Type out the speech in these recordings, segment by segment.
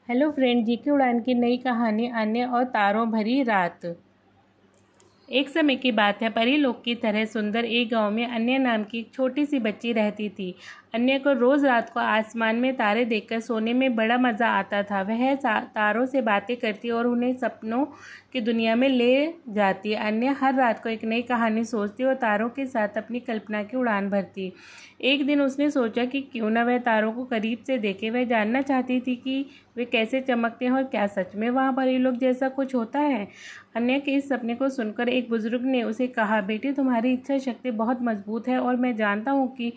Hello friend, GK उड़ान की नई कहानी अन्य और तारों भरी रात। एक समय की बात है, परी लोक की तरह सुंदर एक गांव में अन्य नाम की एक छोटी सी बच्ची रहती थी। अन्य को रोज रात को आसमान में तारे देखकर सोने में बड़ा मज़ा आता था। वह तारों से बातें करती और उन्हें सपनों की दुनिया में ले जाती। अन्य हर रात को एक नई कहानी सोचती और तारों के साथ अपनी कल्पना की उड़ान भरती। एक दिन उसने सोचा कि क्यों न वह तारों को करीब से देखे। वह जानना चाहती थी कि वे कैसे चमकते हैं और क्या सच में वहाँ परी लोग जैसा कुछ होता है। अन्य के इस सपने को सुनकर एक बुजुर्ग ने उसे कहा, बेटी, तुम्हारी इच्छा शक्ति बहुत मजबूत है और मैं जानता हूँ कि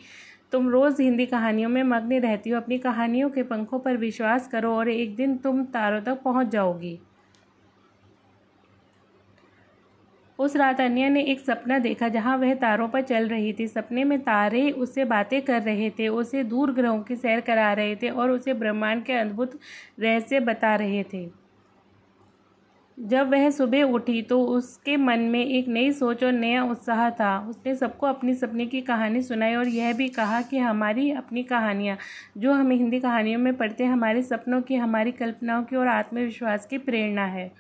तुम रोज़ हिंदी कहानियों में मग्न रहती हो। अपनी कहानियों के पंखों पर विश्वास करो और एक दिन तुम तारों तक पहुँच जाओगी। उस रात अन्य ने एक सपना देखा जहां वह तारों पर चल रही थी। सपने में तारे उससे बातें कर रहे थे, उसे दूर ग्रहों की सैर करा रहे थे और उसे ब्रह्मांड के अद्भुत रहस्य बता रहे थे। जब वह सुबह उठी तो उसके मन में एक नई सोच और नया उत्साह था। उसने सबको अपनी सपने की कहानी सुनाई और यह भी कहा कि हमारी अपनी कहानियाँ जो हम हिंदी कहानियों में पढ़ते हैं, हमारे सपनों की, हमारी कल्पनाओं की और आत्मविश्वास की प्रेरणा है।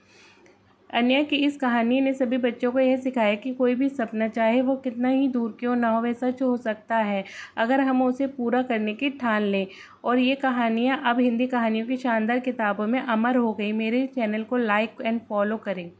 अन्य की इस कहानी ने सभी बच्चों को यह सिखाया कि कोई भी सपना, चाहे वो कितना ही दूर क्यों ना हो, वह सच हो सकता है अगर हम उसे पूरा करने की ठान लें। और ये कहानियाँ अब हिंदी कहानियों की शानदार किताबों में अमर हो गई। मेरे चैनल को लाइक एंड फॉलो करें।